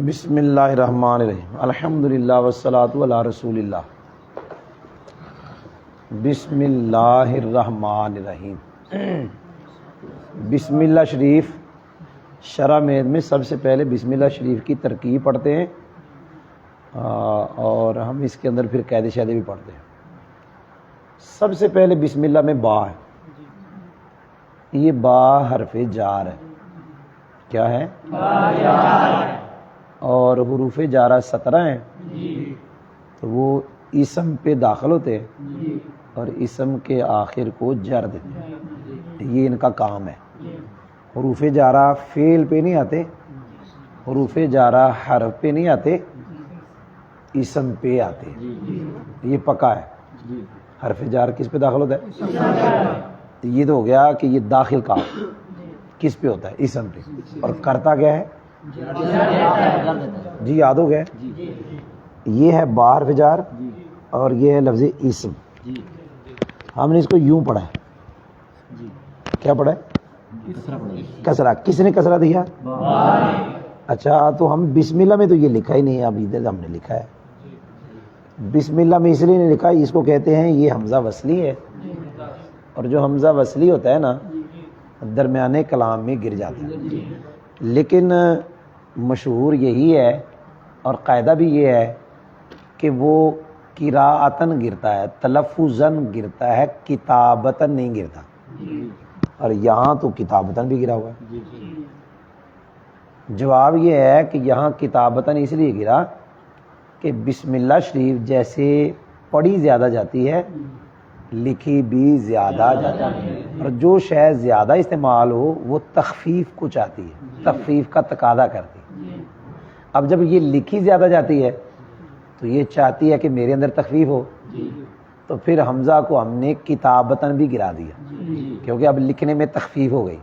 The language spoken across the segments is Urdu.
بسم اللہ الرحمن الرحیم الحمدللہ والصلاۃ علی رسول اللہ. بسم اللہ الرحمن الرحیم. بسم اللہ شریف شرح میت میں سب سے پہلے بسم اللہ شریف کی ترکیب پڑھتے ہیں اور ہم اس کے اندر پھر قاعدے شاعدے بھی پڑھتے ہیں. سب سے پہلے بسم اللہ میں با ہے. یہ با حرف جار ہے. کیا ہے؟ اور حروف جارہ 17 ہیں تو وہ اسم پہ داخل ہوتے ہیں اور اسم کے آخر کو جر دیتے ہیں. یہ ان کا کام ہے. حروف جارہ فعل پہ نہیں آتے، حروف جارہ حرف پہ نہیں آتے، اسم پہ آتے ہیں. یہ پکا ہے. حرف جار کس پہ داخل ہوتا ہے؟ یہ تو ہو گیا کہ یہ داخل کام کس پہ ہوتا ہے؟ اسم پہ. اور کرتا کیا ہے؟ جی یاد ہو گیا. یہ ہے با حرف جار اور یہ ہے لفظ اسم. ہم نے اس کو یوں پڑھا ہے. کیا پڑھا ہے؟ کسرہ. کس نے کسرہ دیا؟ اچھا تو ہم بسم اللہ میں تو یہ لکھا ہی نہیں ہے. اب ادھر ہم نے لکھا ہے. بسم اللہ میں اس لیے نہیں لکھا، اس کو کہتے ہیں یہ حمزہ وصلی ہے. اور جو حمزہ وصلی ہوتا ہے نا درمیانے کلام میں گر جاتا ہے. لیکن مشہور یہی ہے اور قاعدہ بھی یہ ہے کہ وہ قراءتاً گرتا ہے، تلفظاً گرتا ہے، کتابتاً نہیں گرتا. اور یہاں تو کتابتاً بھی گرا ہوا ہے. جواب یہ ہے کہ یہاں کتابتاً اس لیے گرا کہ بسم اللہ شریف جیسے پڑھی زیادہ جاتی ہے لکھی بھی زیادہ جاتی ہے. اور جو شے زیادہ استعمال ہو وہ تخفیف کو چاہتی ہے، تخفیف کا تقاضا کرتی ہے. اب جب یہ لکھی زیادہ جاتی ہے تو یہ چاہتی ہے کہ میرے اندر تخفیف ہو، تو پھر حمزہ کو ہم نے کتابتاً بھی گرا دیا کیونکہ اب لکھنے میں تخفیف ہو گئی.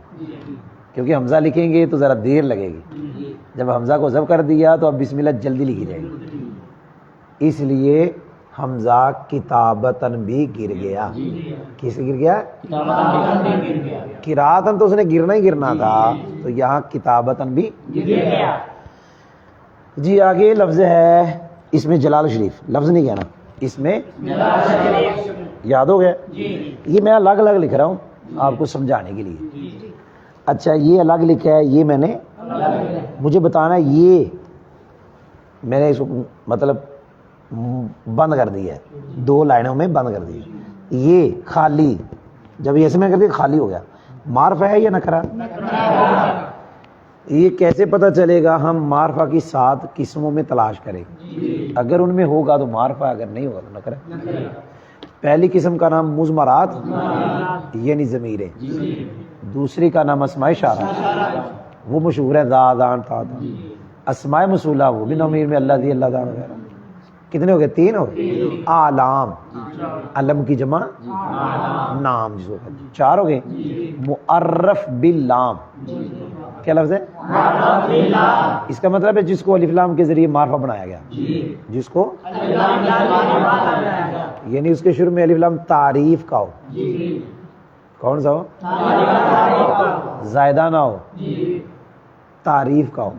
کیونکہ حمزہ لکھیں گے تو ذرا دیر لگے گی. جب حمزہ کو ضبط کر دیا تو اب بسم اللہ جلدی لکھی جائے گی. اس لیے حمزہ کتابتاً بھی گر گیا. کس گر گیا؟ قراءتاً تو اس نے گرنا ہی گرنا تھا، تو یہاں کتابتاً بھی گر گیا. جی آگے لفظ ہے اس میں جلال شریف. لفظ نہیں کہنا، اس میں یاد ہو گیا. یہ میں الگ الگ لکھ رہا ہوں آپ کو سمجھانے کے لیے. اچھا یہ الگ لکھا ہے، یہ میں نے مجھے بتانا ہے. یہ میں نے اس کو مطلب بند کر دیا ہے، 2 لائنوں میں بند کر دیا. یہ خالی جب یہ ایسے میں کر دیا خالی ہو گیا. معرفہ ہے یا نکرہ؟ یہ کیسے پتہ چلے گا؟ ہم معرفہ کی 7 قسموں میں تلاش کریں. اگر ان میں ہوگا تو معرفہ، اگر نہیں ہوگا تو نکرہ. پہلی قسم کا نام مضمرات یعنی ضمیریں. دوسری کا نام اسماء اشارہ، وہ مشہور ہے ذا ذان تا تا. اسماء موصولہ وہ بھی ضمیر میں اللہ دی، اللہ دان وغیرہ. کتنے ہو گئے؟ 3 ہو گئے. اعلام، علم کی جمع نام جس کو کہتے ہیں. 4 ہو گئے. معرف باللام. کیا لفظ ہے؟ اس کا مطلب ہے جس کو الف لام کے ذریعے معرفہ بنایا گیا. جس کو یعنی اس کے شروع میں الف لام تعریف کا ہو. کون سا ہو؟ زائدہ نہ ہو، تعریف کا ہو.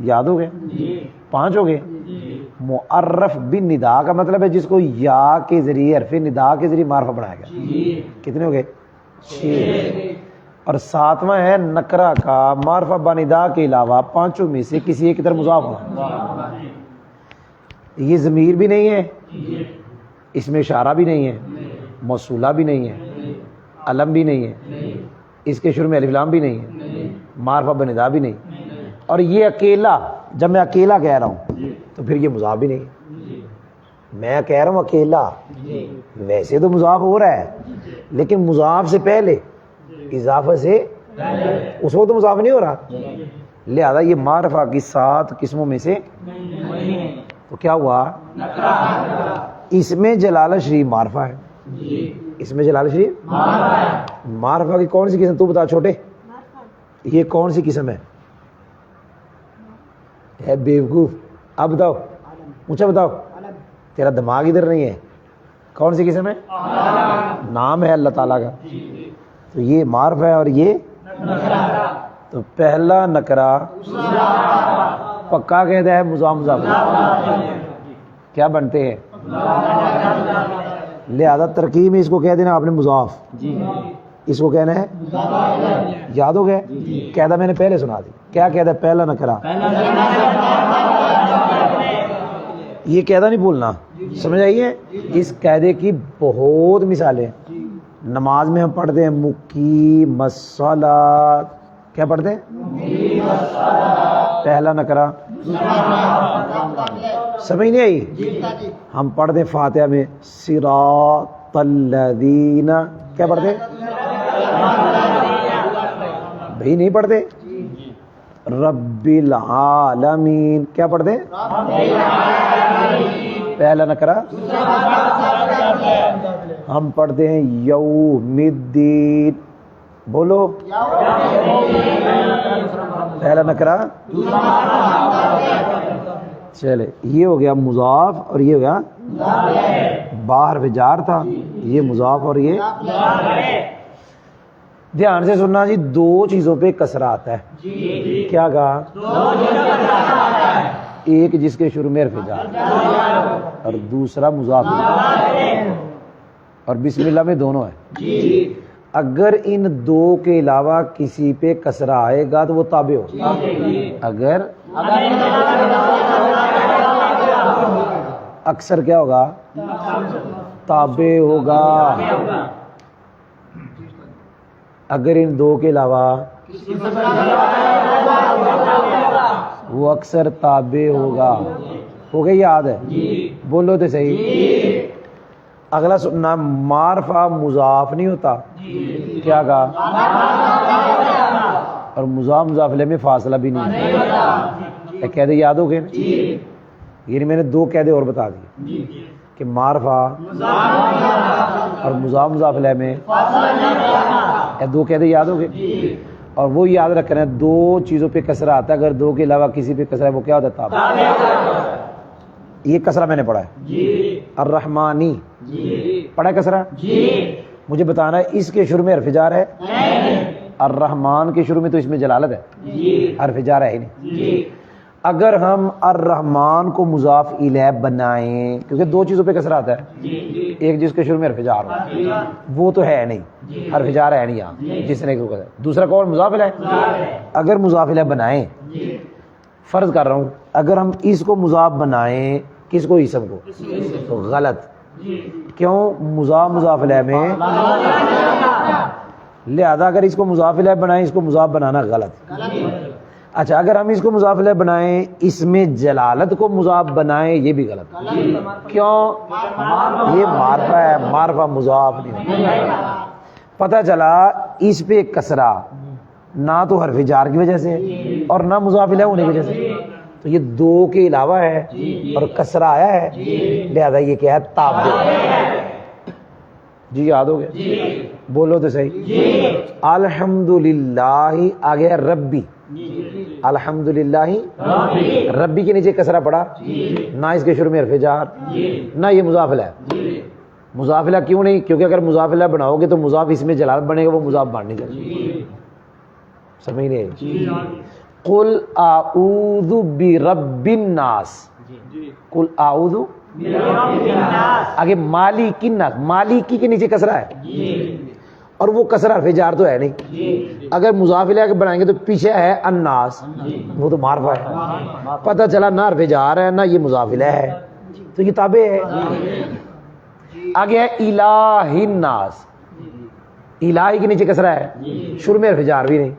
یاد ہو گئے؟ 5 ہو گئے. معرف بالندا کا مطلب ہے جس کو یا کے ذریعے حرف ندا کے ذریعے معرفہ بنایا گیا. کتنے ہو گئے؟ 6. اور 7واں ہے نکرہ کا معرفہ بندا کے علاوہ 5 میں سے کسی ایک کی طرف مضاف ہونا. یہ ضمیر بھی نہیں ہے، اس میں اشارہ بھی نہیں ہے، موصولہ بھی نہیں ہے، علم بھی نہیں ہے، اس کے شروع میں الف لام بھی نہیں ہے، معرفہ بندا بھی نہیں. اور یہ اکیلا، جب میں اکیلا کہہ رہا ہوں تو پھر یہ مضاف بھی نہیں. میں کہہ رہا ہوں اکیلا، ویسے تو مضاف ہو رہا ہے لیکن مضاف سے پہلے، اضافہ سے اس وقت تو مضاف نہیں ہو رہا. لہذا یہ معرفہ کی 7 قسموں میں سے تو کیا ہوا؟ اس میں جلالہ شریف معرفہ ہے. اس میں جلالہ شریف معرفہ کی کون سی قسم؟ تو بتا چھوٹے، یہ کون سی قسم ہے؟ بیوقوف. اب بتاؤ، اونچا بتاؤ، تیرا دماغ ادھر نہیں ہے. کون سی قسم ہے؟ نام ہے اللہ تعالیٰ کا. تو یہ معرفہ ہے اور یہ نکرہ. تو پہلا نکرہ پکا قاعدہ ہے مضاف مضاف کیا بنتے ہیں؟ لہذا ترکیب میں اس کو کہہ دینا آپ نے مضاف، اس کو کہنا ہے یاد ہو گیا؟ قاعدہ میں نے پہلے سنا دی، کیا قاعدہ؟ پہلا نکرہ، یہ قاعدہ نہیں بھولنا، سمجھ آئیے؟ اس قاعدے کی بہت مثالیں، نماز میں ہم پڑھتے ہیں مقیم الصلاۃ، کیا پڑھتے ہیں؟ پہلا نکرہ، سمجھ نہیں آئی؟ ہم پڑھتے ہیں فاتحہ میں صراط الذین، کیا پڑھتے ہیں بھائی؟ نہیں پڑھتے؟ رب العالمین، کیا پڑھتے ہیں؟ پہلا نکرہ۔ ہم پڑھتے ہیں یوم الدین، بولو پہلا نکرہ۔ چلے یہ ہو گیا مضاف اور یہ ہو گیا باہر بجار تھا، یہ مضاف اور یہ۔ دھیان سے سننا جی، دو چیزوں پہ کسرہ آتا ہے، کیا کہا؟ ایک جس کے شروع میں حرف جر اور دوسرا مضاف، اور بسم اللہ میں دونوں ہے۔ اگر ان دو کے علاوہ کسی پہ کسرہ آئے گا تو وہ تابع ہوگا، اگر اکثر کیا ہوگا؟ تابع ہوگا۔ اگر ان دو کے علاوہ وہ اکثر تابع ہوگا، ہو گئی یاد ہے؟ بولو تو صحیح۔ اگلا سننا، معرفہ مضاف نہیں ہوتا، کیا کہا؟ اور مضاف مضاف الیہ میں فاصلہ بھی نہیں ہوتا۔ قاعدے یاد ہو گئے؟ یعنی میں نے دو قاعدے اور بتا دیے کہ معرفہ اور مضاف مضاف الیہ میں دو قاعدے یاد ہو گئے، اور وہ یاد رکھنا ہے دو چیزوں پہ کسرہ آتا ہے، اگر دو کے علاوہ کسی پہ کسرہ ہے وہ کیا ہوتا ہے؟ تابع۔ یہ کسرہ میں نے پڑھا ہے، الرحمانی پڑھا ہے کسرہ؟ مجھے بتانا ہے اس کے شروع میں حرف جر ہے؟ الرحمن کے شروع میں تو اس میں جلالت ہے، حرف جر ہے ہی نہیں۔ اگر ہم الرحمن کو مضاف الیہ بنائیں، کیونکہ دو چیزوں پہ کسرہ آتا ہے، ایک جس کے شروع میں حرف جر ہو، وہ تو ہے نہیں، حرف جر ہے نہیں یہاں جس نے، دوسرا کون؟ مضاف الیہ۔ اگر مضاف الیہ بنائیں، فرض کر رہا ہوں اگر ہم اس کو مضاف بنائیں، کس کو؟ اسم کو، تو غلط، کیوں؟ مضاف مضاف الیہ میں، لہذا اگر اس کو مضاف الیہ بنائیں، اس کو مضاف بنانا غلط۔ اچھا اگر ہم اس کو مضاف الیہ بنائیں، اس میں جلالت کو مضاف بنائیں، یہ بھی غلط، کیوں؟ یہ معرفہ ہے، معرفہ مضاف نہیں ہوتا۔ پتہ چلا اس پہ کسرہ نہ تو حرف جار کی وجہ سے اور نہ مضاف الیہ ہونے کی وجہ سے، تو یہ دو کے علاوہ ہے اور کسرہ آیا ہے، لہذا یہ کیا ہے؟ تابع۔ جی یاد ہو گیا؟ بولو تو صحیح۔ الحمدللہ آ گیا ربی، الحمدللہ ربی کے نیچے کسرہ پڑا، نہ اس کے شروع میں حرف جر نہ یہ مضاف الیہ۔ مضاف الیہ کیوں نہیں؟ کیونکہ اگر مضاف الیہ بناؤ گے تو مضاف اس میں جلالت بنے گا، وہ مضاف بن نہیں جائے، سمجھ نہیں آئی؟ قل اعوذ برب الناس، قل اعوذ آگے مالک الناس، مالکی کے نیچے کسرہ ہے اور وہ کسرہ حرف جر تو ہے نہیں، اگر مضاف الیہ بنائیں گے تو پیچھے ہے الناس، وہ تو معرفہ ہے، پتہ چلا نہ حرف جر ہے نہ یہ مضاف الیہ ہے، تو یہ تابع ہے۔ آگے ہے الہ الناس، الہی کے نیچے کسرہ ہے، شروع میں حرف جر بھی نہیں،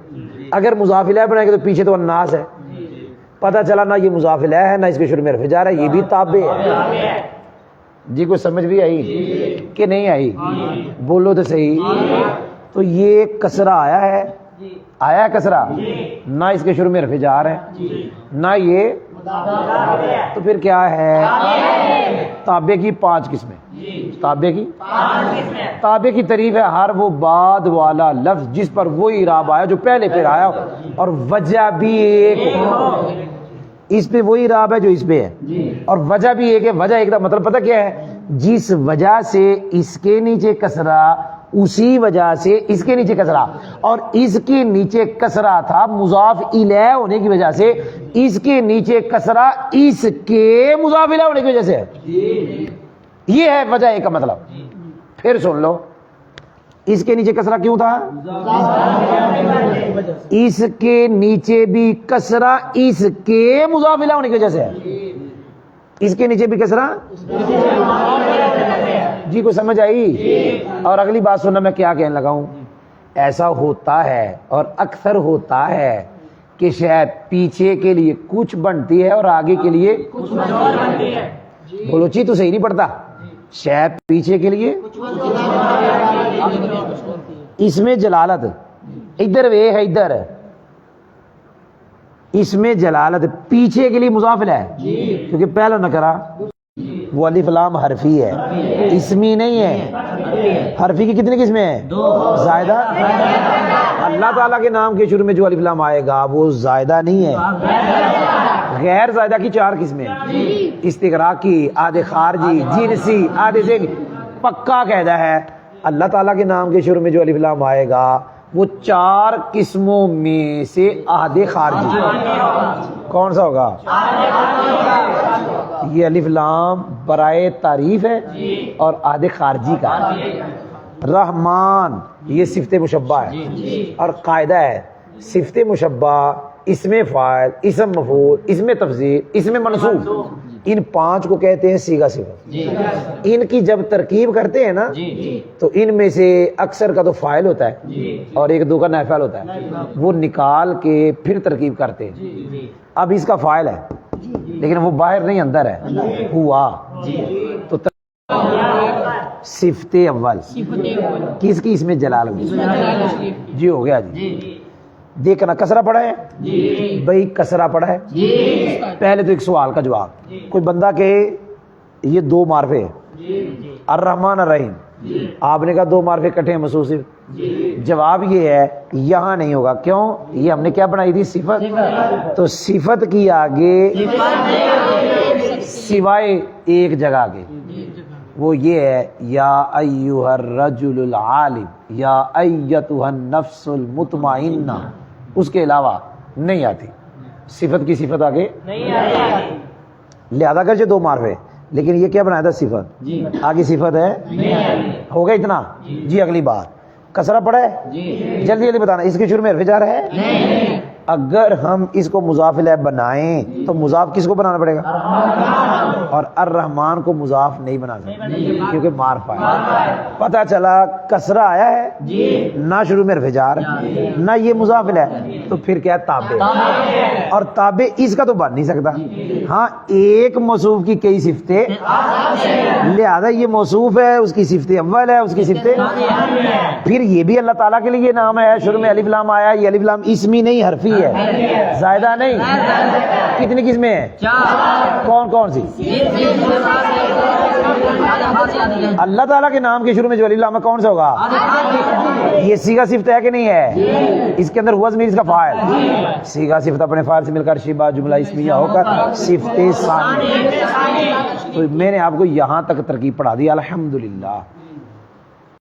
اگر مضاف الیہ بنائیں گے تو پیچھے تو الناس ہے، پتہ چلا نہ یہ مضاف الیہ ہے نہ اس کے شروع میں حرف جر ہے، یہ بھی تابع ہے۔ جی کوئی سمجھ بھی آئی کہ نہیں آئی؟ بولو تو صحیح۔ تو یہ کسرہ آیا ہے، آیا ہے کسرہ، نہ اس کے شروع میں حرف جر ہے نہ یہ، تو پھر کیا ہے؟ تابع کی 5 قسمیں، تابع کی تابع کی تعریف ہے ہر وہ بعد والا لفظ جس پر وہ اعراب آیا جو پہلے پھر آیا اور وجہ بھی ایک ہو، اس پہ وہی اعراب ہے جو اس پہ ہے، اور وجہ بھی ایک ہے۔ وجہ ایک دا مطلب پتہ کیا ہے؟ جس وجہ سے اس کے نیچے کسرہ اسی وجہ سے اس کے نیچے کسرہ، اور اس کے نیچے کسرہ تھا مضاف الیہ ہونے کی وجہ سے، اس کے نیچے کسرہ اس کے مضاف الیہ ہونے کی وجہ سے ہے۔ یہ ہے وجہ ایک کا مطلب۔ پھر سن لو، اس کے نیچے کسرہ کیوں تھا؟ اس کے نیچے بھی کسرہ اس کے مضاف الیہ ہونے کی وجہ سے ہے۔ اس کے نیچے بھی کسرہ، جی کوئی سمجھ آئی؟ اور اگلی بات سننا میں کیا کہنے لگا ہوں، ایسا ہوتا ہے اور اکثر ہوتا ہے کہ شاید پیچھے کے لیے کچھ بنتی ہے اور آگے کے لیے کچھ بنتی ہے۔ بولو چی تو صحیح نہیں پڑتا، شاید پیچھے کے لیے، اس میں جلالت ادھر وے ہے، ادھر اس میں جلالت پیچھے کے لیے مضاف ہے کیونکہ پہلا نکرہ وہ الف لام حرفی ہے، اسمی نہیں ہے۔ حرفی کی کتنی قسمیں ہیں؟ زائدہ۔ اللہ تعالیٰ کے نام کے شروع میں جو الف لام آئے گا وہ زائدہ نہیں ہے، غیر زائدہ کی 4 قسمیں، استغراقی، آدھے خارجی، جنسی، آدھے ذیلی۔ پکا قاعدہ ہے اللہ تعالیٰ کے نام کے شروع میں جو الف لام آئے گا وہ 4 قسموں میں سے آدھے خارجی۔ کون سا ہوگا؟ یہ الف لام برائے تعریف ہے اور آدھے خارجی کا۔ رحمان یہ صفت مشبہ ہے، اور قاعدہ ہے صفت مشبہ اسم فاعل، اسم مفعول، اسم تفضیل، اسم منصوب، ان 5 کو کہتے ہیں صیغہ صفت۔ ان کی جب ترکیب کرتے ہیں نا تو ان میں سے اکثر کا تو فاعل ہوتا ہے اور 1-2 کا نائب فاعل ہوتا ہے، وہ نکال کے پھر ترکیب کرتے ہیں۔ اب اس کا فاعل ہے لیکن وہ باہر نہیں اندر ہے، ہوا تو صفت اول کس کی؟ اس میں جلال جی ہو گیا جی۔ دیکھنا کسرہ پڑا ہے بھائی، کسرہ پڑا ہے۔ پہلے تو ایک سوال کا جواب، کوئی بندہ کہے یہ 2 معرفے الرحمن الرحیم، آپ نے کہا 2 معرفے کٹھے ہیں مصوصف، جواب یہ ہے یہاں نہیں ہوگا۔ کیوں؟ یہ ہم نے کیا بنائی تھی؟ صفت۔ تو صفت کی آگے سوائے ایک جگہ کے، وہ یہ ہے یا ایھا الرجل العالم، یا ایتھا النفس المطمئنہ، اس کے علاوہ نہیں آتی صفت کی، صفت آگے نہیں آتی۔ لہذا اگرچہ 2 معرفے لیکن یہ کیا بنایا تھا؟ صفت، آگے صفت ہے ہو گیا اتنا جی۔ اگلی بات کسرہ پڑا ہے، جلدی جلدی بتانا، اس کے شروع میں حرف جر ہے؟ اگر ہم اس کو مضاف الیہ بنائیں تو مضاف کس کو بنانا پڑے گا؟ اور الرحمن کو مضاف نہیں بنانا کیونکہ معرفہ ہے۔ پتہ چلا کسرہ آیا ہے نہ شروع میں حرف جر نہ یہ مضاف الیہ، تو پھر کیا؟ تابع، اور تابع اس کا تو بن نہیں سکتا۔ ہاں ایک موصوف کی کئی صفتیں، لہذا یہ موصوف ہے، اس کی صفت اول ہے، اس کی صفت، پھر یہ بھی اللہ تعالیٰ کے لیے نام ہے، شروع میں الف لام آیا، یہ الف لام اسمی نہیں حرفی ہے، زائدہ نہیں۔ کتنی قسمیں ہیں؟ 4۔ کون کون سی؟ اللہ تعالیٰ کے نام کے شروع میں جو الف لام ہے کون سا ہوگا؟ یہ صیغہ صفت ہے کہ نہیں ہے؟ اس کے اندر ہوا ضمیر، اس کا فاعل، صیغہ صفت اپنے فاعل سے مل کر شبہ جملہ اسمیہ ہو کر صفت ثانی۔ تو میں نے آپ کو یہاں تک ترکیب پڑھا دی الحمدللہ۔